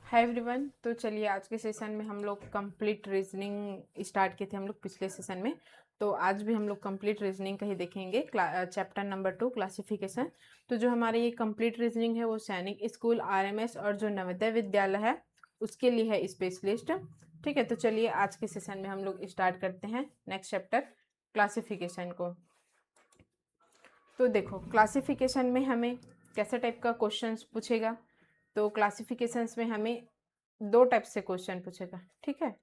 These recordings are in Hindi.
Hi everyone. तो चलिए आज के सेशन में हम लोग कंप्लीट रीजनिंग स्टार्ट किए थे हम लोग पिछले सेशन में। तो आज भी हम लोग कंप्लीट रीजनिंग का ही देखेंगे, चैप्टर नंबर 2 क्लासिफिकेशन। तो जो हमारे ये कंप्लीट रीजनिंग है वो सैनिक स्कूल, आरएमएस और जो नवोदय विद्यालय है उसके लिए है स्पेशलिस्ट। ठीक है, तो चलिए आज के सेशन में हम लोग स्टार्ट करते हैं नेक्स्ट चैप्टर क्लासिफिकेशन को। तो देखो क्लासिफिकेशन में हमें कैसे टाइप का क्वेश्चंस पूछेगा। तो क्लासिफिकेशंस में हमें दो टाइप से क्वेश्चन पूछेगा। ठीक है,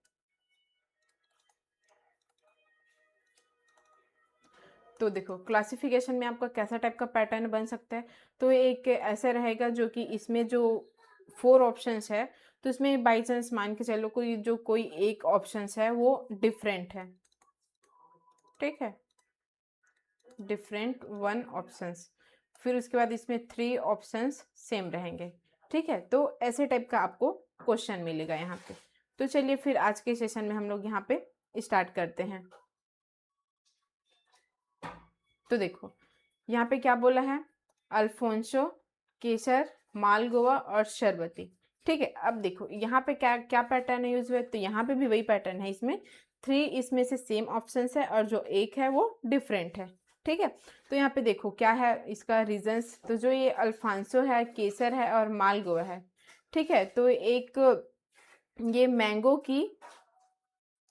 तो देखो क्लासिफिकेशन में आपका कैसा टाइप का पैटर्न बन सकता है। तो एक ऐसा रहेगा जो कि इसमें जो 4 ऑप्शंस है, तो इसमें बाई चांस मान के चलो कोई एक ऑप्शंस है वो डिफरेंट है। ठीक है, डिफरेंट 1 ऑप्शंस, फिर उसके बाद इसमें 3 ऑप्शंस सेम रहेंगे। ठीक है, तो ऐसे टाइप का आपको क्वेश्चन मिलेगा यहाँ पे। तो चलिए फिर आज के सेशन में हम लोग यहाँ पे स्टार्ट करते हैं। तो देखो यहाँ पे क्या बोला है, अल्फोंसो, केसर, मालगोवा और शरबती। ठीक है, अब देखो यहाँ पे क्या क्या पैटर्न यूज हुआ है। तो यहाँ पे भी वही पैटर्न है, इसमें 3 इसमें से सेम ऑप्शंस है और जो एक है वो डिफरेंट है। ठीक है, तो यहाँ पे देखो क्या है इसका रीजंस। तो जो ये अल्फांसो है, केसर है और मालगोवा है, ठीक है, तो एक ये मैंगो की,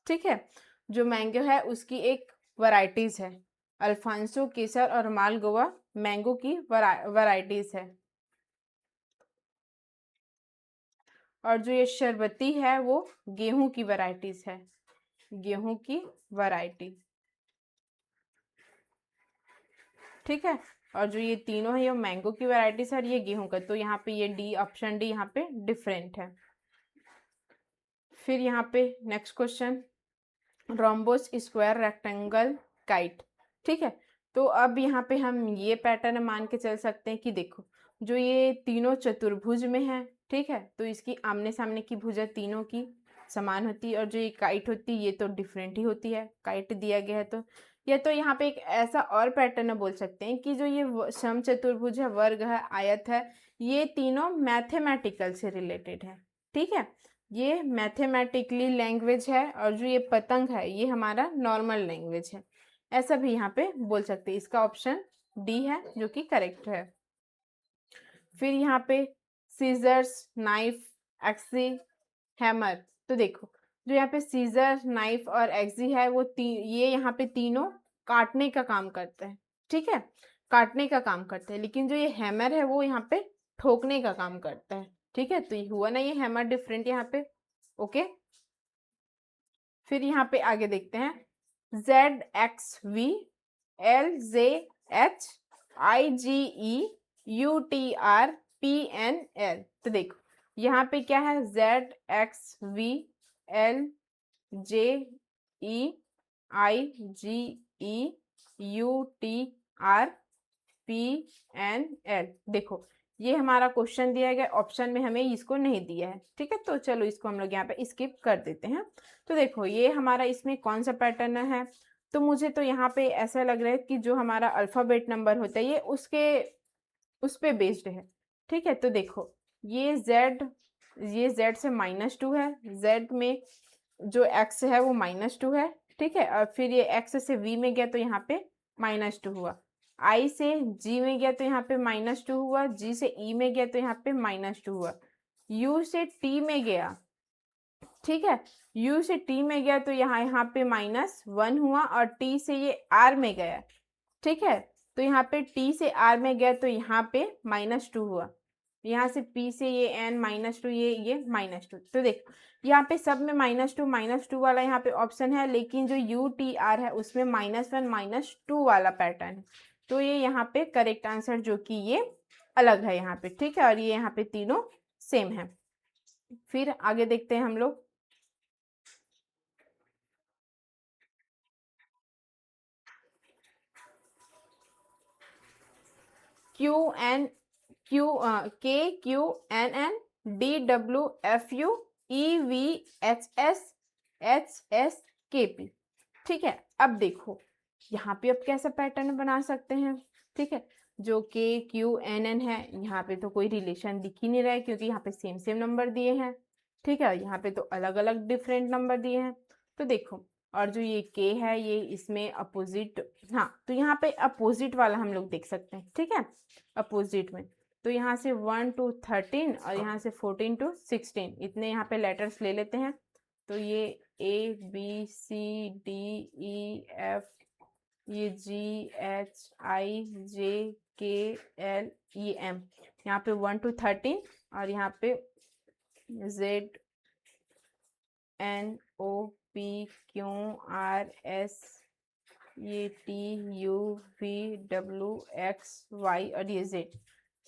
ठीक है, जो मैंगो है उसकी एक वैरायटीज है। अल्फांसो, केसर और मालगोवा मैंगो की वैरायटीज है। और जो ये शरबती है वो गेहूं की वैरायटीज है, गेहूं की वैरायटी। ठीक है, और जो ये तीनों है ये मैंगो की वैरायटीज है और ये गेहूं का। तो यहाँ पे ये डी ऑप्शन डी यहाँ पे डिफरेंट है। फिर यहाँ पे next question, rhombus, square, rectangle, kite. ठीक है, तो अब यहाँ पे हम ये पैटर्न मान के चल सकते हैं कि देखो जो ये तीनों चतुर्भुज में है, ठीक है, तो इसकी आमने सामने की भुजा तीनों की समान होती है और जो ये काइट होती है ये तो डिफरेंट ही होती है। काइट दिया गया है तो या तो यहाँ पे एक ऐसा और पैटर्न बोल सकते हैं कि जो ये सम चतुर्भुज है, वर्ग है, आयत है, ये तीनों मैथमेटिकल से रिलेटेड है। ठीक है, ये मैथमेटिकली लैंग्वेज है और जो ये पतंग है ये हमारा नॉर्मल लैंग्वेज है। ऐसा भी यहाँ पे बोल सकते हैं। इसका ऑप्शन डी है जो कि करेक्ट है। फिर यहाँ पे सीजर्स, नाइफ, एक्सी, हैमर। तो देखो जो यहाँ पे सीजर, नाइफ और एक्सी है वो ये यहाँ पे तीनों काटने का काम करते हैं। ठीक है, काटने का काम करते हैं, लेकिन जो ये हैमर है वो यहाँ पे ठोकने का काम करता है। ठीक है, तो ये हुआ ना ये हैमर डिफरेंट यहाँ पे। ओके, फिर यहाँ पे आगे देखते हैं, ZXV, LJH, IGE, UTR, PNL। तो देखो यहाँ पे क्या है, ZXV, LJE, IGE, UTR, PNL। देखो ये हमारा क्वेश्चन दिया गया, ऑप्शन में हमें इसको नहीं दिया है। ठीक है, तो चलो इसको हम लोग यहाँ पे स्किप कर देते हैं। तो देखो ये हमारा इसमें कौन सा पैटर्न है। तो मुझे तो यहाँ पे ऐसा लग रहा है कि जो हमारा अल्फाबेट नंबर होता है ये उस पे बेस्ड है। ठीक है, तो देखो ये जेड से -2 है, जेड में जो एक्स है वो -2 है। ठीक है, और फिर ये एक्स से वी में गया तो यहाँ पे -2 हुआ, आई से जी में गया तो यहाँ पे -2 हुआ, जी से ई में गया तो यहाँ पे -2 हुआ, यू से टी में गया। ठीक है, u से t में गया तो यहाँ पे -1 हुआ और t से ये r में गया। ठीक है, तो यहाँ पे t से r में गया तो यहाँ पे -2 हुआ, यहाँ से p से ये n -2, ये -2। तो देख यहाँ पे सब में -2 वाला यहाँ पे ऑप्शन है, लेकिन जो UTR है उसमें -1 -2 वाला पैटर्न है। तो ये यहाँ पे करेक्ट आंसर जो कि ये अलग है यहाँ पे। ठीक है, और ये यहाँ पे तीनों सेम है। फिर आगे देखते हैं हम लोग, KQNQNDWFUEVHSHSKP। ठीक है, अब देखो यहाँ पे अब कैसा पैटर्न बना सकते हैं। ठीक है, जो के क्यू एन एन है, यहाँ पे तो कोई रिलेशन दिख ही नहीं रहा है क्योंकि यहाँ पे सेम सेम नंबर दिए हैं, ठीक है। यहाँ पे तो अलग अलग डिफरेंट नंबर दिए हैं। तो देखो, और जो ये के है ये इसमें अपोजिट, हाँ तो यहाँ पे अपोजिट वाला हम लोग देख सकते हैं, ठीक है, अपोजिट में। तो यहाँ से 1 to 13 और यहाँ से 14 to 16 इतने यहाँ पे लेटर्स ले लेते हैं। तो ये A B C D E F, ये जी एच आई जे के एल ई एम, यहाँ पे 1 to 13 और यहाँ पे Z N O P Q R S, ये T U V W X Y और ये जेड।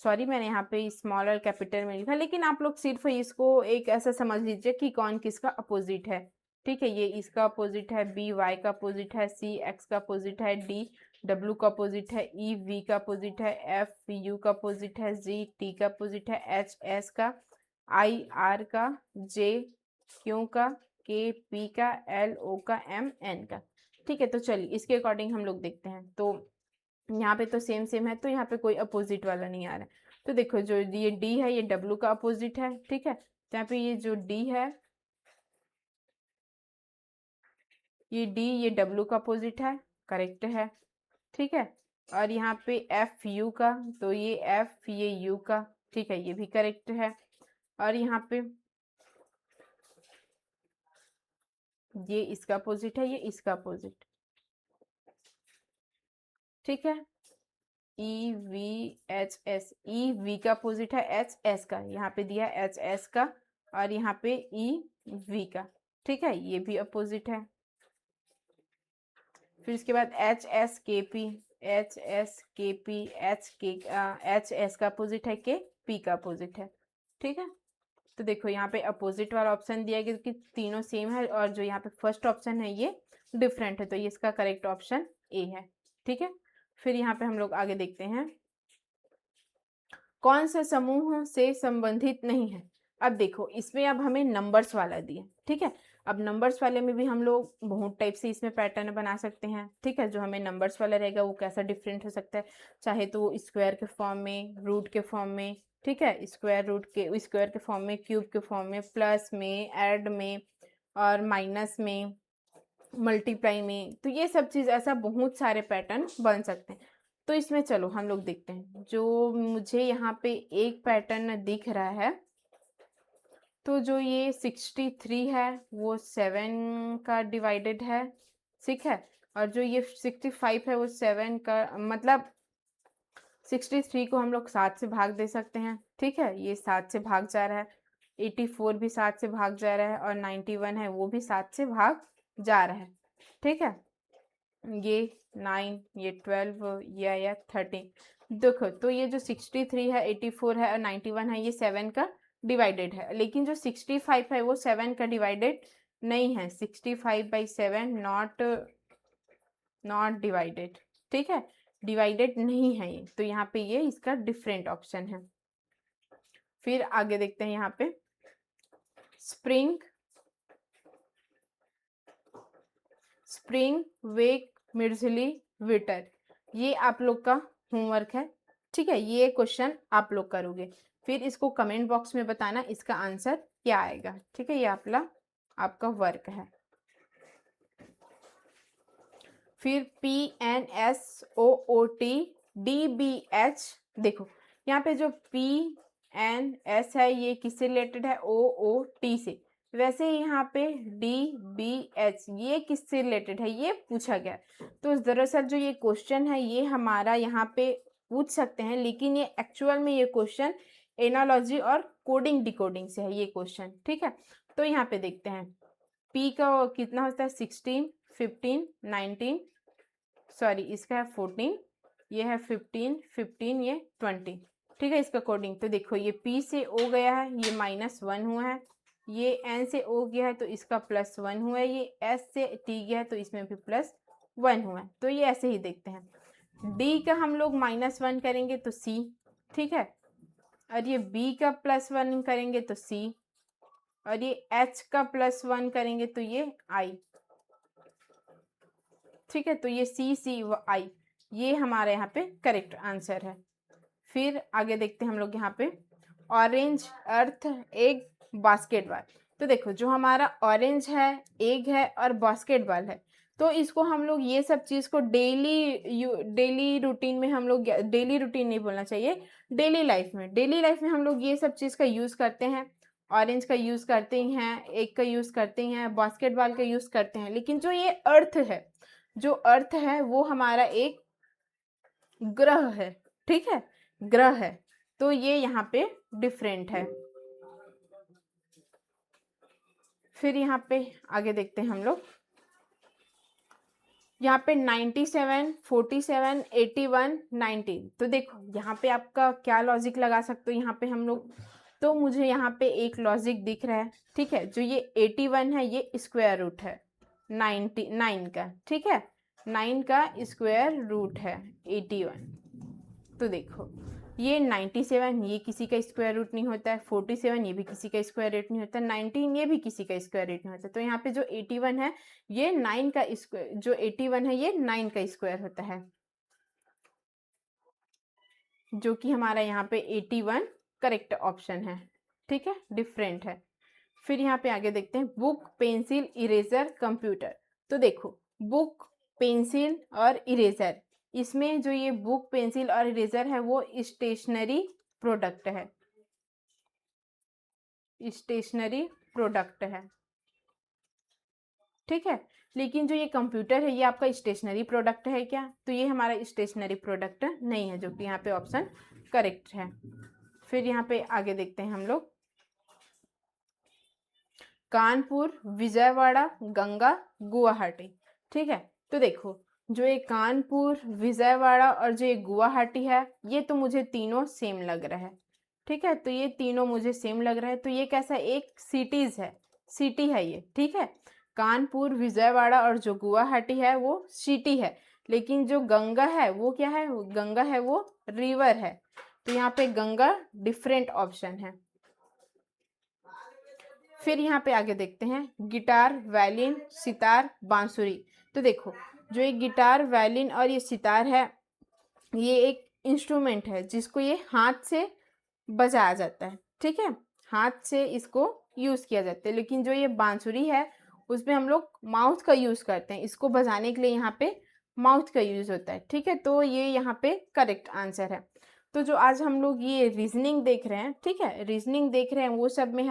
सॉरी मैंने यहाँ पे स्मॉल और कैपिटल में लिखा, लेकिन आप लोग सिर्फ इसको एक ऐसा समझ लीजिए कि कौन किसका अपोजिट है, ठीक है। ये इसका अपोजिट है, बी वाई का अपोजिट है, सी एक्स का अपोजिट है, डी डब्ल्यू का अपोजिट है, ई वी का अपोजिट है, एफ यू का अपोजिट है, जी टी का अपोजिट है, एच एस का, आई आर का, जे क्यू का, के पी का, एल ओ का, एम एन का, ठीक है। तो चलिए इसके अकॉर्डिंग हम लोग देखते हैं। तो यहाँ पे तो सेम सेम है, तो यहाँ पे कोई अपोजिट वाला नहीं आ रहा है। तो देखो जो ये डी है ये डब्ल्यू का अपोजिट है, ठीक है। तो यहाँ पे ये जो डी है ये डी ये डब्ल्यू का अपोजिट है, करेक्ट है, ठीक है। और यहाँ पे एफ यू का, तो ये एफ ये यू का, ठीक है, ये भी करेक्ट है। और यहाँ पे ये इसका अपोजिट है, ये इसका अपोजिट, ठीक है। E V H S, E V का अपोजिट है एच एस का, यहाँ पे दिया एच एस का, और यहाँ पे ई वी का, ठीक है, ये भी अपोजिट है। फिर इसके बाद एच एस के पी, एच एस के पी, एच एस का अपोजिट है, के पी का अपोजिट है, ठीक है। तो देखो यहाँ पे अपोजिट वाला ऑप्शन दिया गया कि तीनों सेम है, और जो यहाँ पे फर्स्ट ऑप्शन है ये डिफरेंट है, तो ये इसका करेक्ट ऑप्शन ए है, ठीक है। फिर यहाँ पे हम लोग आगे देखते हैं, कौन सा समूह से संबंधित नहीं है। अब देखो इसमें अब हमें नंबर्स वाला दिया, ठीक है। अब नंबर्स वाले में भी हम लोग बहुत टाइप से इसमें पैटर्न बना सकते हैं, ठीक है। जो हमें नंबर्स वाला रहेगा वो कैसा डिफरेंट हो सकता है, चाहे तो स्क्वायर के फॉर्म में, रूट के फॉर्म में, ठीक है, स्क्वायर के फॉर्म में, क्यूब के फॉर्म में, प्लस में, ऐड में, और माइनस में, मल्टीप्लाई में। तो ये सब चीज़ ऐसा बहुत सारे पैटर्न बन सकते हैं। तो इसमें चलो हम लोग देखते हैं, जो मुझे यहाँ पे एक पैटर्न दिख रहा है, तो जो ये 63 है वो 7 का डिवाइडेड है, ठीक है। और जो ये 65 है वो 7 का, मतलब 63 को हम लोग 7 से भाग दे सकते हैं, ठीक है, ये 7 से भाग जा रहा है। 84 भी 7 से भाग जा रहा है, और 91 है वो भी 7 से भाग जा रहा है, ठीक है। ये 9, ये 12, ये 13। देखो तो ये जो 63 है, 84 है और 91 है, ये 7 का डिवाइडेड है, लेकिन जो 65 है वो 7 का डिवाइडेड नहीं है। 65/7 नॉट डिवाइडेड, ठीक है, डिवाइडेड नहीं है ये, तो यहाँ पे ये इसका डिफरेंट ऑप्शन है। फिर आगे देखते हैं यहाँ पे स्प्रिंग वेक मिर्जली विटर, ये आप लोग का होमवर्क है, ठीक है। ये क्वेश्चन आप लोग करोगे, फिर इसको कमेंट बॉक्स में बताना इसका आंसर क्या आएगा, ठीक है। ये आपका वर्क है। फिर PNSOOTDBH, देखो यहाँ पे जो PNS है ये किससे रिलेटेड है, OOT से। वैसे ही यहाँ पे DBH ये किससे रिलेटेड है, ये पूछा गया। तो दरअसल जो ये क्वेश्चन है ये हमारा यहाँ पे पूछ सकते हैं, लेकिन ये एक्चुअल में ये क्वेश्चन एनालॉजी और कोडिंग डिकोडिंग से है ये क्वेश्चन, ठीक है। तो यहाँ पे देखते हैं P का कितना होता है, 16, 15, 19, सॉरी इसका है 14, ये है 15, 15, ये 20, ठीक है, इसका कोडिंग। तो देखो ये P से O गया है, ये -1 हुआ है, ये N से O गया है तो इसका +1 हुआ है, ये S से T गया है तो इसमें भी +1 हुआ है। तो ये ऐसे ही देखते हैं। D का हम लोग -1 करेंगे तो C, ठीक है, और ये B का +1 करेंगे तो C, और ये H का +1 करेंगे तो ये I, ठीक है। तो ये C, C, I, ये हमारे यहाँ पे करेक्ट आंसर है। फिर आगे देखते हैं हम लोग यहाँ पे ऑरेंज, अर्थ, एग, बास्केटबॉल। तो देखो जो हमारा ऑरेंज है, एग है और बास्केटबॉल है, तो इसको हम लोग ये सब चीज़ को डेली रूटीन में हम लोग, डेली रूटीन नहीं बोलना चाहिए, डेली लाइफ में हम लोग ये सब चीज़ का यूज़ करते हैं। ऑरेंज का यूज़ करते हैं, एग का यूज़ करते हैं, बास्केटबॉल का यूज़ करते हैं। लेकिन जो ये अर्थ है, जो अर्थ है वो हमारा एक ग्रह है, ठीक है, ग्रह है। तो ये यहाँ पे डिफरेंट है। फिर यहाँ पे आगे देखते हैं हम लोग, यहाँ पे 97, 47, 81, 19। तो देखो यहाँ पे आपका क्या लॉजिक लगा सकते हो यहाँ पे हम लोग। तो मुझे यहाँ पे एक लॉजिक दिख रहा है, ठीक है, जो ये 81 है ये स्क्वायर रूट है 99 का, ठीक है, 9 का स्क्वायर रूट है 81। तो देखो ये 97 ये किसी का स्क्वायर रूट नहीं होता है, 47 ये भी किसी का स्क्वायर रूट नहीं होता है, 19 ये भी किसी का स्क्वायर रूट नहीं होता है। तो यहाँ पे जो 81 है ये 9 का स्क्वायर, जो 81 है ये 9 का स्क्वायर होता है, जो कि हमारा यहाँ पे 81 करेक्ट ऑप्शन है, ठीक है, डिफरेंट है। फिर यहाँ पे आगे देखते हैं बुक, पेंसिल, इरेजर, कंप्यूटर। तो देखो बुक, पेंसिल और इरेजर, इसमें जो ये बुक, पेंसिल और इरेजर है वो स्टेशनरी प्रोडक्ट है, स्टेशनरी प्रोडक्ट है, ठीक है। लेकिन जो ये कंप्यूटर है ये आपका स्टेशनरी प्रोडक्ट है क्या? तो ये हमारा स्टेशनरी प्रोडक्ट नहीं है, जो कि यहाँ पे ऑप्शन करेक्ट है। फिर यहाँ पे आगे देखते हैं हम लोग कानपुर, विजयवाड़ा, गंगा, गुवाहाटी, ठीक है। तो देखो जो ये कानपुर, विजयवाड़ा और जो ये गुवाहाटी है ये तो मुझे तीनों सेम लग रहा है, ठीक है, तो ये तीनों मुझे सेम लग रहा है। तो ये कैसा एक सिटीज है, सिटी है ये, ठीक है। कानपुर, विजयवाड़ा और जो गुवाहाटी है वो सिटी है, लेकिन जो गंगा है वो क्या है, गंगा है वो रिवर है। तो यहाँ पे गंगा डिफरेंट ऑप्शन है। फिर यहाँ पे आगे देखते हैं गिटार, वायलिन, सितार, बांसुरी। तो देखो जो ये गिटार, वायलिन और ये सितार है ये एक इंस्ट्रूमेंट है जिसको ये हाथ से बजाया जाता है, ठीक है, हाथ से इसको यूज किया जाता है। लेकिन जो ये बांसुरी है उसमें हम लोग माउथ का यूज करते हैं, इसको बजाने के लिए यहाँ पे माउथ का यूज होता है, ठीक है। तो ये यहाँ पे करेक्ट आंसर है। तो जो आज हम लोग ये रीजनिंग देख रहे हैं, ठीक है, रीजनिंग देख रहे हैं, वो सब में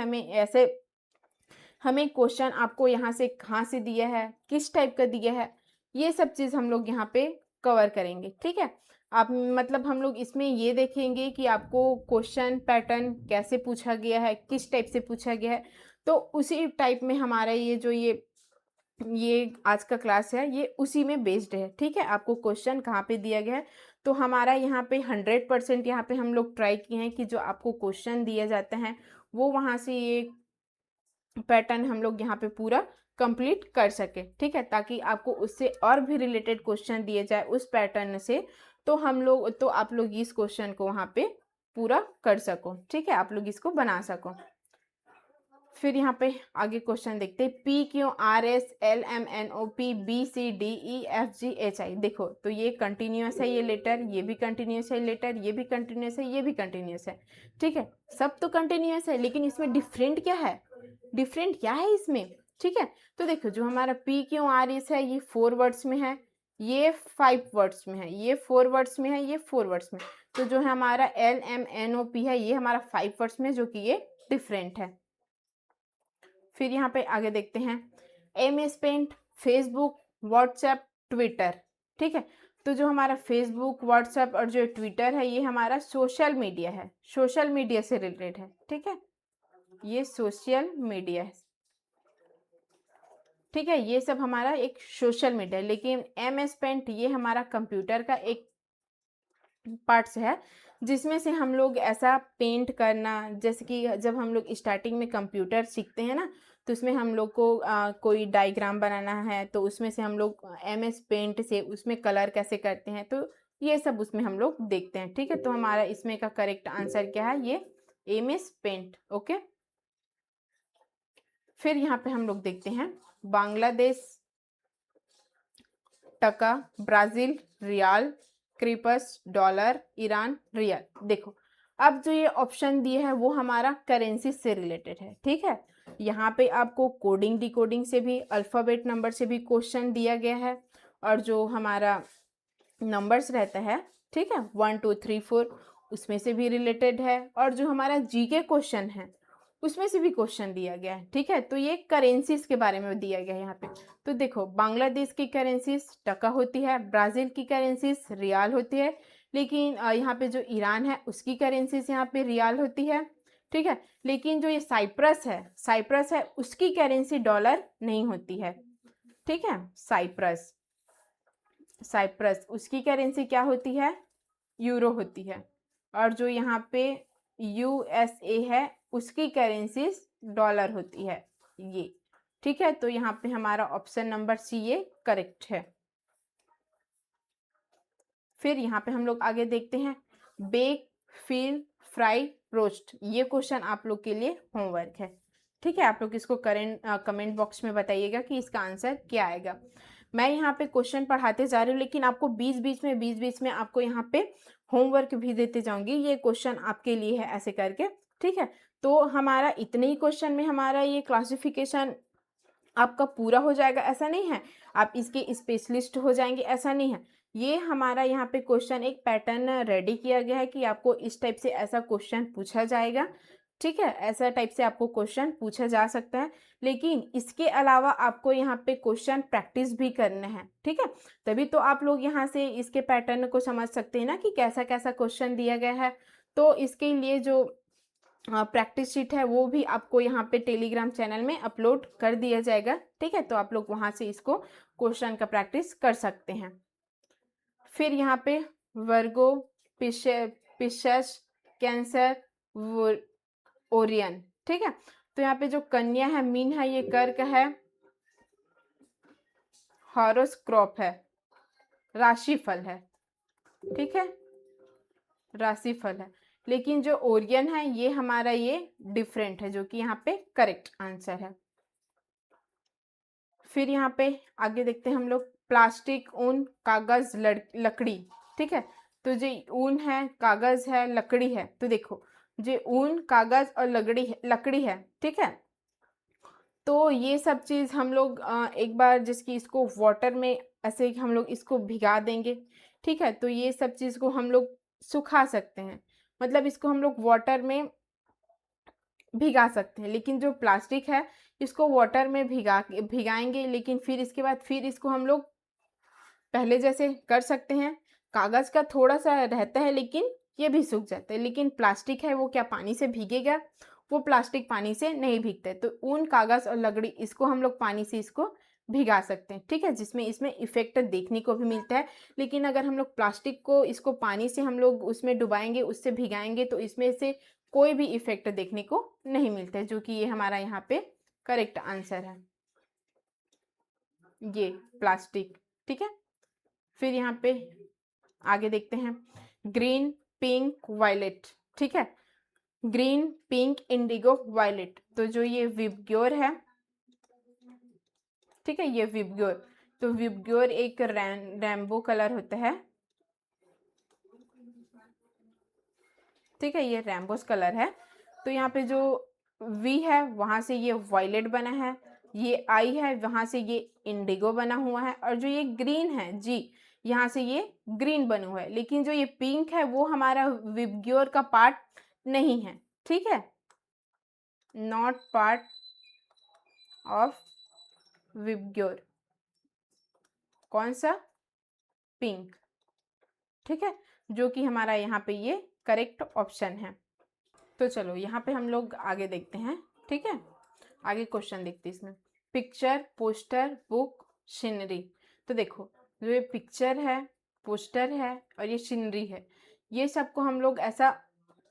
हमें क्वेश्चन आपको यहाँ से कहाँ से दिया है, किस टाइप का दिया है, ये सब चीज़ हम लोग यहाँ पे कवर करेंगे, ठीक है। आप मतलब हम लोग इसमें ये देखेंगे कि आपको क्वेश्चन पैटर्न कैसे पूछा गया है, किस टाइप से पूछा गया है। तो उसी टाइप में हमारा ये जो ये आज का क्लास है ये उसी में बेस्ड है, ठीक है। आपको क्वेश्चन कहाँ पे दिया गया है, तो हमारा यहाँ पे 100% यहाँ पे हम लोग ट्राई किए हैं कि जो आपको क्वेश्चन दिया जाता है वो वहाँ से ये पैटर्न हम लोग यहाँ पे पूरा कंप्लीट कर सके, ठीक है, ताकि आपको उससे और भी रिलेटेड क्वेश्चन दिए जाए उस पैटर्न से, तो आप लोग इस क्वेश्चन को वहाँ पे पूरा कर सको, ठीक है, आप लोग इसको बना सको। फिर यहाँ पे आगे क्वेश्चन देखते हैं P Q R S L M N O P B C D E F G H I. देखो तो ये कंटिन्यूस है, ये लेटर, ये भी कंटिन्यूस है लेटर, ये भी कंटिन्यूस है, ये भी कंटिन्यूस है, ठीक है, सब तो कंटिन्यूस है, लेकिन इसमें डिफरेंट क्या है, डिफरेंट क्या है इसमें, ठीक है। तो देखो जो हमारा पी क्यू आर एस है ये 4 वर्ड्स में है, ये 5 वर्ड्स में है, ये 4 वर्ड्स में है, ये 4 वर्ड्स में। तो जो है हमारा L M N O P है ये हमारा 5 वर्ड्स में, जो कि ये डिफरेंट है। फिर यहाँ पे आगे देखते हैं M S paint, Facebook, WhatsApp, Twitter, ठीक है। तो जो हमारा फेसबुक, व्हाट्सएप और जो ट्विटर है ये हमारा सोशल मीडिया है, सोशल मीडिया से रिलेटेड है, ठीक है, ये सोशल मीडिया है, ठीक है, ये सब हमारा एक सोशल मीडिया। लेकिन एम एस पेंट ये हमारा कंप्यूटर का एक पार्ट्स है, जिसमें से हम लोग ऐसा पेंट करना, जैसे कि जब हम लोग स्टार्टिंग में कंप्यूटर सीखते हैं ना, तो उसमें हम लोग को कोई डायग्राम बनाना है तो उसमें से हम लोग एम एस पेंट से उसमें कलर कैसे करते हैं, तो ये सब उसमें हम लोग देखते हैं, ठीक है। तो हमारा इसमें का करेक्ट आंसर क्या है, ये एम एस पेंट, ओके। फिर यहाँ पे हम लोग देखते हैं बांग्लादेश, टका, ब्राजील रियाल, क्रीपस डॉलर, ईरान रियल। देखो अब जो ये ऑप्शन दिए है वो हमारा करेंसी से रिलेटेड है, ठीक है। यहाँ पे आपको कोडिंग डिकोडिंग से भी, अल्फ़ाबेट नंबर से भी क्वेश्चन दिया गया है, और जो हमारा नंबर्स रहता है, ठीक है, 1 2 3 4 उसमें से भी रिलेटेड है, और जो हमारा जीके क्वेश्चन है उसमें से भी क्वेश्चन दिया गया है, ठीक है। तो ये करेंसीज के बारे में दिया गया है यहाँ पे। तो देखो बांग्लादेश की करेंसीज टका होती है, ब्राज़ील की करेंसीज रियाल होती है, लेकिन यहाँ पे जो ईरान है उसकी करेंसीज यहाँ पे रियाल होती है, ठीक है। लेकिन जो ये साइप्रस है उसकी करेंसी डॉलर नहीं होती है, ठीक है। साइप्रस उसकी करेंसी क्या होती है, यूरो होती है, और जो यहाँ पे यूएसए है उसकी करेंसी डॉलर होती है ये, ठीक है। तो यहाँ पे हमारा ऑप्शन नंबर सी ये करेक्ट है। फिर यहाँ पे हम लोग आगे देखते हैं, बेक, फील, फ्राई, रोस्ट। ये क्वेश्चन आप लोग के लिए होमवर्क है, ठीक है। आप लोग इसको कमेंट बॉक्स में बताइएगा कि इसका आंसर क्या आएगा। मैं यहाँ पे क्वेश्चन पढ़ाते जा रही हूँ, लेकिन आपको बीच बीच में आपको यहाँ पे होमवर्क भी देते जाऊंगी, ये क्वेश्चन आपके लिए है ऐसे करके, ठीक है। तो हमारा इतने ही क्वेश्चन में हमारा ये क्लासिफिकेशन आपका पूरा हो जाएगा ऐसा नहीं है, आप इसके स्पेशलिस्ट हो जाएंगे ऐसा नहीं है। ये हमारा यहाँ पे क्वेश्चन एक पैटर्न रेडी किया गया है कि आपको इस टाइप से ऐसा क्वेश्चन पूछा जाएगा, ठीक है। ऐसा टाइप से आपको क्वेश्चन पूछा जा सकता है, लेकिन इसके अलावा आपको यहाँ पे क्वेश्चन प्रैक्टिस भी करना है, ठीक है। तभी तो आप लोग यहाँ से इसके पैटर्न को समझ सकते हैं ना कि कैसा कैसा क्वेश्चन दिया गया है। तो इसके लिए जो प्रैक्टिस शीट है वो भी आपको यहाँ पे टेलीग्राम चैनल में अपलोड कर दिया जाएगा, ठीक है। तो आप लोग वहाँ से इसको क्वेश्चन का प्रैक्टिस कर सकते हैं। फिर यहाँ पे वर्गो, पिशस, कैंसर, ओरियन, ठीक है। तो यहाँ पे जो कन्या है, मीन है, ये कर्क है, हॉरोस्कोप है, राशिफल है, ठीक है, राशिफल है। लेकिन जो ओरियन है ये हमारा ये डिफरेंट है, जो कि यहाँ पे करेक्ट आंसर है। फिर यहाँ पे आगे देखते हैं हम लोग, प्लास्टिक, ऊन, कागज, लकड़ी, ठीक है। तो जो ऊन है, कागज है, लकड़ी है, तो देखो जो ऊन, कागज और लकड़ी है, ठीक है। तो ये सब चीज़ हम लोग एक बार जिसकी इसको वाटर में ऐसे हम लोग इसको भिगा देंगे, ठीक है। तो ये सब चीज़ को हम लोग सुखा सकते हैं, मतलब इसको हम लोग वाटर में भिगा सकते हैं। लेकिन जो प्लास्टिक है इसको वाटर में भिगाएंगे, लेकिन फिर इसके बाद फिर इसको हम लोग पहले जैसे कर सकते हैं। कागज़ का थोड़ा सा रहता है लेकिन ये भी सूख जाता है, लेकिन प्लास्टिक है वो क्या पानी से भीगेगा, वो प्लास्टिक पानी से नहीं भीगता है। तो ऊन, कागज़ और लकड़ी इसको हम लोग पानी से इसको भिगा सकते हैं, ठीक है, जिसमें इसमें इफेक्ट देखने को भी मिलता है। लेकिन अगर हम लोग प्लास्टिक को इसको पानी से हम लोग उसमें डुबाएंगे, उससे भिगाएंगे, तो इसमें से कोई भी इफेक्ट देखने को नहीं मिलता है, जो कि ये हमारा यहाँ पे करेक्ट आंसर है, ये प्लास्टिक, ठीक है। फिर यहाँ पे आगे देखते हैं, ग्रीन, पिंक, वायलेट, ठीक है, ग्रीन, पिंक, इंडिगो, वायलेट। तो जो ये विबग्योर है, ठीक है, ये विबग्योर, तो विबग्योर एक रैम्बो कलर होता है, ठीक है, ये रैम्बोस कलर है। तो यहाँ पे जो वी है वहां से ये वायलेट बना है, ये आई है वहां से ये इंडिगो बना हुआ है, और जो ये ग्रीन है जी, यहाँ से ये ग्रीन बना हुआ है। लेकिन जो ये पिंक है वो हमारा विबग्योर का पार्ट नहीं है, ठीक है, नॉट पार्ट ऑफ विबग्योर। कौन सा, पिंक, ठीक है, जो कि हमारा यहाँ पे ये करेक्ट ऑप्शन है। तो चलो यहाँ पे हम लोग आगे देखते हैं, ठीक है, आगे क्वेश्चन देखते हैं इसमें, पिक्चर, पोस्टर, बुक, सीनरी। तो देखो जो ये पिक्चर है, पोस्टर है और ये सीनरी है, ये सबको हम लोग ऐसा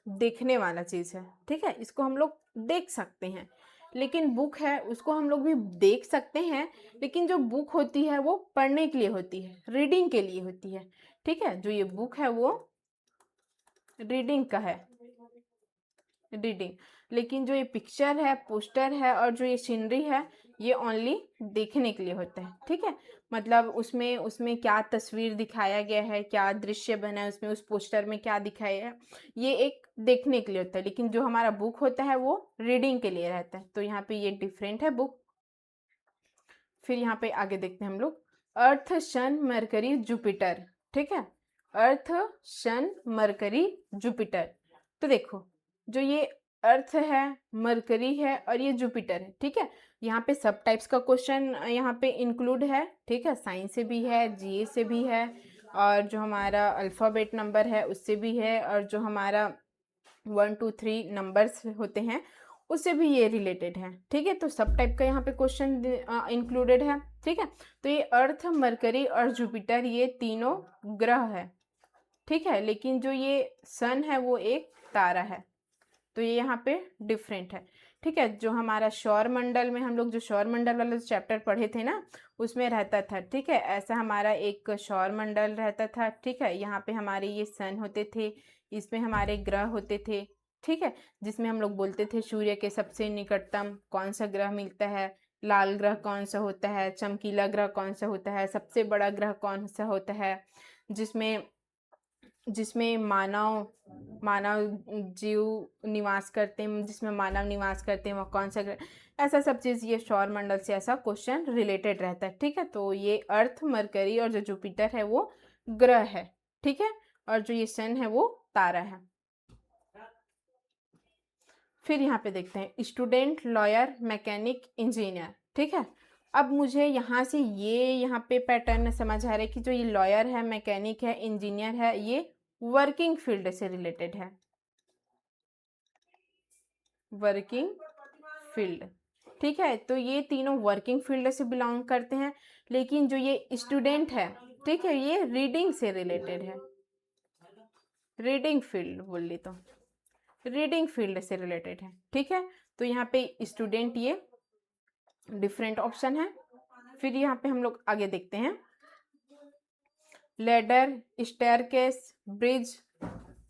देखने वाला चीज़ है, ठीक है, इसको हम लोग देख सकते हैं। लेकिन बुक है उसको हम लोग भी देख सकते हैं, लेकिन जो बुक होती है वो पढ़ने के लिए होती है, रीडिंग के लिए होती है, ठीक है। जो ये बुक है वो रीडिंग का है, रीडिंग। लेकिन जो ये पिक्चर है, पोस्टर है और जो ये सीनरी है, ये ओनली देखने के लिए होता है। ठीक है, मतलब उसमें उसमें क्या तस्वीर दिखाया गया है, क्या दृश्य बना है उसमें, उस पोस्टर में क्या दिखाया है, ये एक देखने के लिए होता है। लेकिन जो हमारा बुक होता है वो रीडिंग के लिए रहता है। तो यहाँ पे ये डिफरेंट है बुक। फिर यहाँ पे आगे देखते हैं हम लोग, अर्थ, सन, मरकरी, जुपिटर। ठीक है, अर्थ, सन, मरकरी, जुपिटर। तो देखो, जो ये अर्थ है, मरकरी है और ये जुपिटर है। ठीक है, यहाँ पे सब टाइप्स का क्वेश्चन यहाँ पे इंक्लूड है। ठीक है, साइंस से भी है, जीए से भी है, और जो हमारा अल्फ़ाबेट नंबर है उससे भी है, और जो हमारा 1 2 3 नंबर्स होते हैं उससे भी ये रिलेटेड है। ठीक है, तो सब टाइप का यहाँ पे क्वेश्चन इंक्लूडेड है। ठीक है, तो ये अर्थ, मरकरी और जुपिटर ये तीनों ग्रह है। ठीक है, लेकिन जो ये सन है वो एक तारा है। तो ये यहाँ पे डिफरेंट है। ठीक है, जो हमारा सौर मंडल में हम लोग जो सौर मंडल वाला चैप्टर पढ़े थे ना, उसमें रहता था। ठीक है, ऐसा हमारा एक सौर मंडल रहता था। ठीक है, यहाँ पे हमारे ये सन होते थे, इसमें हमारे ग्रह होते थे। ठीक है, जिसमें हम लोग बोलते थे सूर्य के सबसे निकटतम कौन सा ग्रह मिलता है, लाल ग्रह कौन सा होता है, चमकीला ग्रह कौन सा होता है, सबसे बड़ा ग्रह कौन सा होता है, जिसमें जिसमें मानव मानव जीव निवास करते हैं, जिसमें मानव निवास करते हैं, वो कौन सा ग्रह, ऐसा सब चीज़ ये सौर मंडल से ऐसा क्वेश्चन रिलेटेड रहता है। ठीक है, तो ये अर्थ, मरकरी और जो जुपिटर है वो ग्रह है। ठीक है, और जो ये सन है वो तारा है। फिर यहाँ पे देखते हैं स्टूडेंट, लॉयर, मैकेनिक, इंजीनियर। ठीक है, अब मुझे यहाँ से ये यहाँ पे पैटर्न समझ आ रहा है कि जो ये लॉयर है, मैकेनिक है, इंजीनियर है, ये वर्किंग फील्ड से रिलेटेड है। Working field. ठीक है, तो ये तीनों वर्किंग फील्ड से बिलोंग करते हैं। लेकिन जो ये स्टूडेंट है, ठीक है, ये रीडिंग से रिलेटेड है। रीडिंग फील्ड बोल ली तो रीडिंग फील्ड से रिलेटेड है। ठीक है, तो यहाँ पे स्टूडेंट ये डिफरेंट ऑप्शन है। फिर यहाँ पे हम लोग आगे देखते हैं, लेडर, स्टेयरकेस, ब्रिज,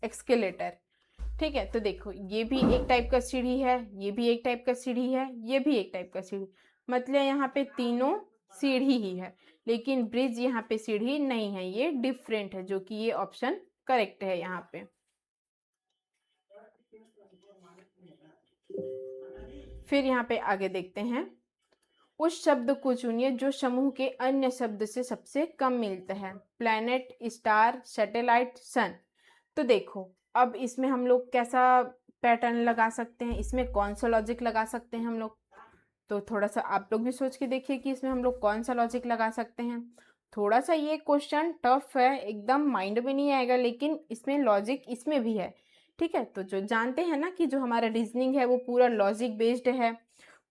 एक्सकेलेटर। ठीक है, तो देखो ये भी एक टाइप का सीढ़ी है, ये भी एक टाइप का सीढ़ी है, ये भी एक टाइप का सीढ़ी, मतलब यहाँ पे तीनों सीढ़ी ही है। लेकिन ब्रिज यहाँ पे सीढ़ी नहीं है, ये डिफरेंट है, जो कि ये ऑप्शन करेक्ट है यहाँ पे। फिर यहाँ पे आगे देखते हैं, उस शब्द को चुनिए जो समूह के अन्य शब्द से सबसे कम मिलता है। प्लैनेट, स्टार, सैटेलाइट, सन। तो देखो, अब इसमें हम लोग कैसा पैटर्न लगा सकते हैं, इसमें कौन सा लॉजिक लगा सकते हैं हम लोग, तो थोड़ा सा आप लोग भी सोच के देखिए कि इसमें हम लोग कौन सा लॉजिक लगा सकते हैं। थोड़ा सा ये क्वेश्चन टफ है, एकदम माइंड में नहीं आएगा, लेकिन इसमें लॉजिक इसमें भी है। ठीक है, तो जो जानते हैं ना कि जो हमारा रीजनिंग है वो पूरा लॉजिक बेस्ड है,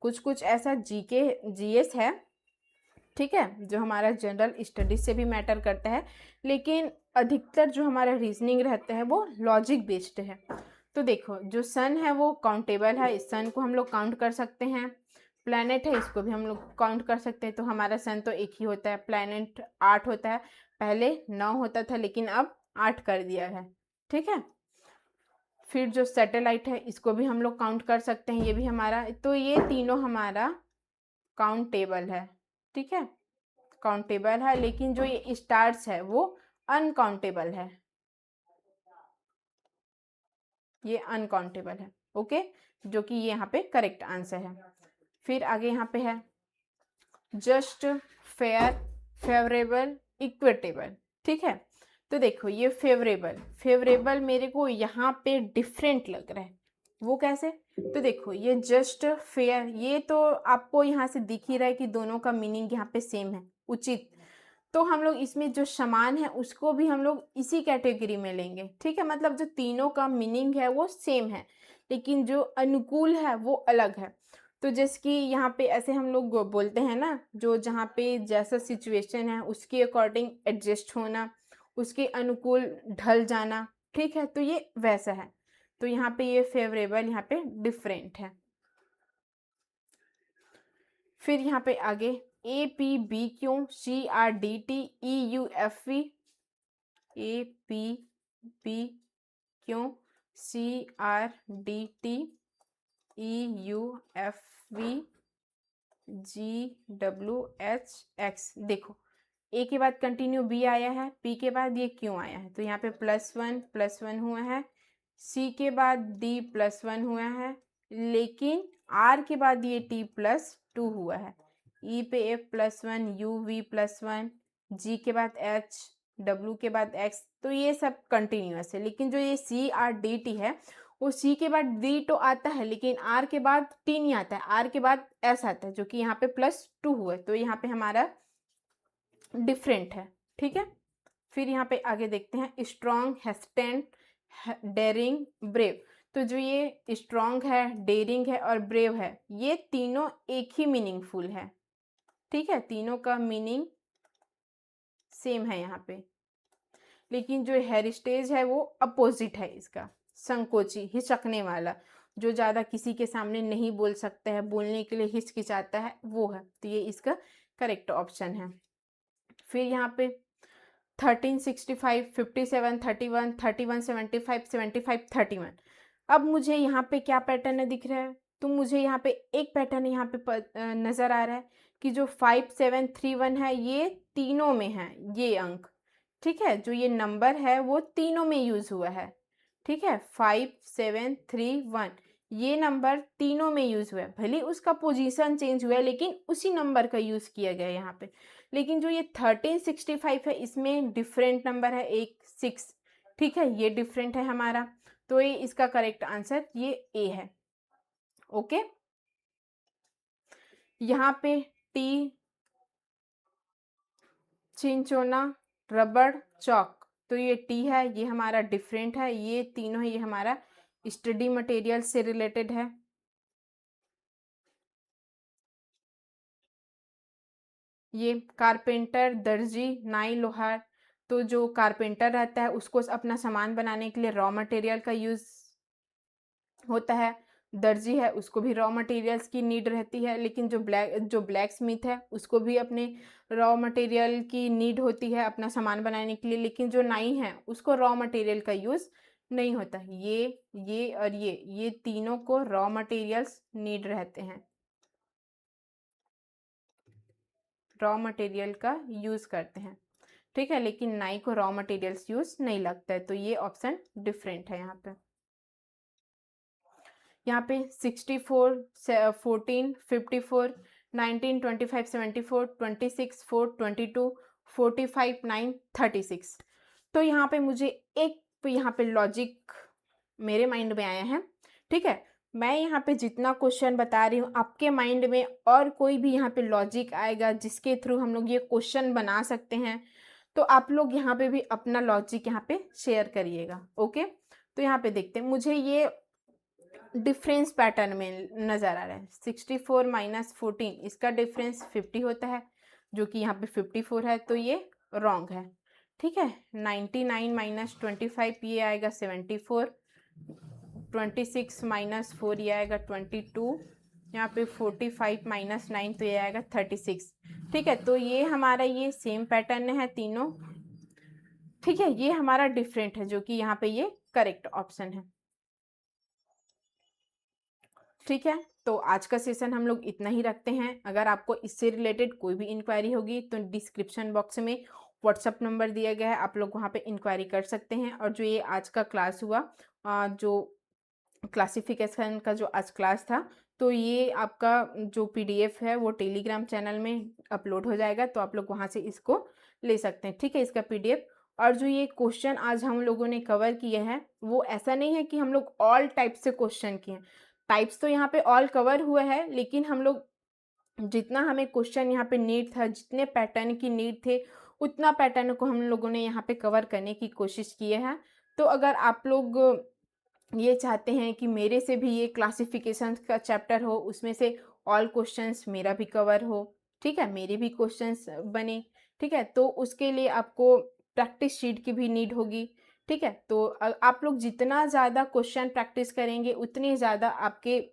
कुछ कुछ ऐसा जीके जीएस है। ठीक है, जो हमारा जनरल स्टडीज से भी मैटर करता है, लेकिन अधिकतर जो हमारा रीजनिंग रहता है वो लॉजिक बेस्ड है। तो देखो, जो सन है वो काउंटेबल है, इस सन को हम लोग काउंट कर सकते हैं। प्लैनेट है, इसको भी हम लोग काउंट कर सकते हैं। तो हमारा सन तो एक ही होता है, प्लैनेट 8 होता है, पहले 9 होता था लेकिन अब 8 कर दिया है। ठीक है, फिर जो सैटेलाइट है इसको भी हम लोग काउंट कर सकते हैं, ये भी हमारा, तो ये तीनों हमारा काउंटेबल है। ठीक है, काउंटेबल है, लेकिन जो ये स्टार्स है वो अनकाउंटेबल है, ये अनकाउंटेबल है। ओके, जो कि ये यहाँ पे करेक्ट आंसर है। फिर आगे यहाँ पे है जस्ट, फेयर, फेवरेबल, इक्विटेबल। ठीक है, तो देखो ये फेवरेबल फेवरेबल मेरे को यहाँ पे डिफरेंट लग रहा है, वो कैसे, तो देखो ये जस्ट, फेयर, ये तो आपको यहाँ से दिख ही रहा है कि दोनों का मीनिंग यहाँ पे सेम है, उचित। तो हम लोग इसमें जो समान है उसको भी हम लोग इसी कैटेगरी में लेंगे। ठीक है, मतलब जो तीनों का मीनिंग है वो सेम है, लेकिन जो अनुकूल है वो अलग है। तो जैसे कि यहाँ पे ऐसे हम लोग बोलते हैं ना, जो जहाँ पे जैसा सिचुएशन है उसके अकॉर्डिंग एडजस्ट होना, उसके अनुकूल ढल जाना। ठीक है, तो ये वैसा है। तो यहाँ पे ये फेवरेबल यहाँ पे डिफरेंट है। फिर यहाँ पे आगे A P B Q C R D T E U F V, A P B Q C R D T EUFVGWHX। देखो ए के बाद कंटिन्यू बी आया है, पी के बाद ये क्यू आया है, तो यहाँ पे +1 हुआ है, सी के बाद डी +1 हुआ है, लेकिन आर के बाद ये T+2 हुआ है, ई पे F +1, यू V +1, जी के बाद H, W के बाद X, तो ये सब कंटिन्यूअस है। लेकिन जो ये CRDT है वो C के बाद D तो आता है, लेकिन R के बाद T नहीं आता है, R के बाद S आता है, जो कि यहाँ पे +2 हुआ है, तो यहाँ पे हमारा डिफरेंट है। ठीक है, फिर यहाँ पे आगे देखते हैं स्ट्रॉन्ग, हेस्टेंट, डेरिंग, ब्रेव। तो जो ये स्ट्रॉन्ग है, डेरिंग है और ब्रेव है, ये तीनों एक ही मीनिंगफुल है। ठीक है, तीनों का मीनिंग सेम है यहाँ पे, लेकिन जो हेरिस्टेज है वो अपोजिट है इसका, संकोची, हिचकने वाला, जो ज़्यादा किसी के सामने नहीं बोल सकता है, बोलने के लिए हिचकिचाता है, वो है, तो ये इसका करेक्ट ऑप्शन है। फिर यहाँ पे 13, 65, 57, 31, 31, 75, 75, 31। अब मुझे यहाँ पे क्या पैटर्न दिख रहा है, तो मुझे यहाँ पे एक पैटर्न यहाँ पे नज़र आ रहा है कि जो 5, 7, 3, 1 है, ये तीनों में है ये अंक। ठीक है, जो ये नंबर है वो तीनों में यूज़ हुआ है। ठीक है, 5, 7, 3, 1 ये नंबर तीनों में यूज़ हुआ है, भले उसका पोजीशन चेंज हुआ है, लेकिन उसी नंबर का यूज़ किया गया है यहाँ पे। लेकिन जो ये 1365 है, इसमें डिफरेंट नंबर है, एक 6। ठीक है, ये डिफरेंट है हमारा, तो ये इसका करेक्ट आंसर ये ए है। ओके, यहाँ पे टी, चिंचोना, रबड़, चौक, तो ये टी है, ये हमारा डिफरेंट है, ये तीनों है, ये हमारा स्टडी मटेरियल से रिलेटेड है। ये कारपेंटर, दर्जी, नाई, लोहार, तो जो कारपेंटर रहता है उसको अपना सामान बनाने के लिए रॉ मटेरियल का यूज़ होता है, दर्जी है उसको भी रॉ मटेरियल्स की नीड रहती है, लेकिन जो ब्लैक स्मिथ है उसको भी अपने रॉ मटेरियल की नीड होती है अपना सामान बनाने के लिए, लेकिन जो नाई है उसको रॉ मटेरियल का यूज़ नहीं होता। ये और ये तीनों को रॉ मटेरियल्स नीड रहते हैं, रॉ मटेरियल का यूज़ करते हैं। ठीक है, लेकिन नाई को रॉ मटेरियल्स यूज़ नहीं लगता है, तो ये ऑप्शन डिफरेंट है यहाँ पे। यहाँ पे 64, 14, 54, 19, 25, 74, 26, 4, 22, 45, 9, 36। तो यहाँ पे मुझे एक यहाँ पे लॉजिक मेरे माइंड में आया है। ठीक है, मैं यहाँ पे जितना क्वेश्चन बता रही हूँ, आपके माइंड में और कोई भी यहाँ पे लॉजिक आएगा जिसके थ्रू हम लोग ये क्वेश्चन बना सकते हैं, तो आप लोग यहाँ पे भी अपना लॉजिक यहाँ पे शेयर करिएगा। ओके, तो यहाँ पे देखते हैं, मुझे ये डिफरेंस पैटर्न में नज़र आ रहा है। 64 - 14 इसका डिफरेंस 50 होता है, जो कि यहाँ पे 54 है, तो ये रॉन्ग है। ठीक है, 99 - 25 ये आएगा 74, 26 - 4 ये आएगा 22, यहाँ पे 45 - 9 तो ये आएगा 36। ठीक है, तो ये हमारा ये सेम पैटर्न है तीनों। ठीक है, ये हमारा डिफरेंट है, जो कि यहाँ पे ये करेक्ट ऑप्शन है। ठीक है, तो आज का सेशन हम लोग इतना ही रखते हैं। अगर आपको इससे रिलेटेड कोई भी इंक्वायरी होगी तो डिस्क्रिप्शन बॉक्स में व्हाट्सअप नंबर दिया गया है, आप लोग वहाँ पे इंक्वायरी कर सकते हैं। और जो ये आज का क्लास हुआ, जो क्लासिफिकेशन का जो आज क्लास था, तो ये आपका जो PDF है वो टेलीग्राम चैनल में अपलोड हो जाएगा, तो आप लोग वहाँ से इसको ले सकते हैं। ठीक है, इसका PDF। और जो ये क्वेश्चन आज हम लोगों ने कवर किए हैं, वो ऐसा नहीं है कि हम लोग ऑल टाइप से क्वेश्चन किए हैं। टाइप्स तो यहाँ पे ऑल कवर हुआ है, लेकिन हम लोग जितना हमें क्वेश्चन यहाँ पे नीड था, जितने पैटर्न की नीड थे, उतना पैटर्न को हम लोगों ने यहाँ पे कवर करने की कोशिश किए हैं। तो अगर आप लोग ये चाहते हैं कि मेरे से भी ये क्लासिफिकेशन का चैप्टर हो, उसमें से ऑल क्वेश्चंस मेरा भी कवर हो, ठीक है, मेरे भी क्वेश्चंस बने, ठीक है, तो उसके लिए आपको प्रैक्टिस शीट की भी नीड होगी। ठीक है, तो आप लोग जितना ज़्यादा क्वेश्चन प्रैक्टिस करेंगे, उतनी ज़्यादा आपके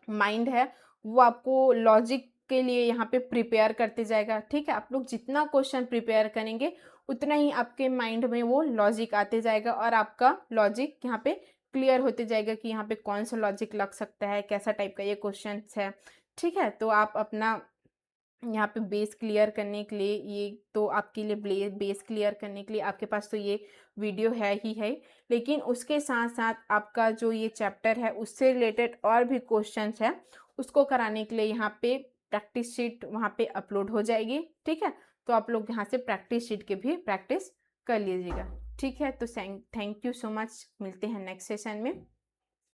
माइंड है वो आपको लॉजिक के लिए यहाँ पे प्रिपेयर करते जाएगा। ठीक है, आप लोग जितना क्वेश्चन प्रिपेयर करेंगे, उतना ही आपके माइंड में वो लॉजिक आते जाएगा और आपका लॉजिक यहाँ पे क्लियर होते जाएगा कि यहाँ पे कौन सा लॉजिक लग सकता है, कैसा टाइप का ये क्वेश्चन है। ठीक है, तो आप अपना यहाँ पे बेस क्लियर करने के लिए, ये तो आपके लिए बेस क्लियर करने के लिए आपके पास तो ये वीडियो है ही है, लेकिन उसके साथ साथ आपका जो ये चैप्टर है उससे रिलेटेड और भी क्वेश्चंस है, उसको कराने के लिए यहाँ पे प्रैक्टिस शीट वहाँ पे अपलोड हो जाएगी। ठीक है, तो आप लोग यहाँ से प्रैक्टिस शीट के भी प्रैक्टिस कर लीजिएगा। ठीक है, तो थैंक यू सो मच, मिलते हैं नेक्स्ट सेशन में।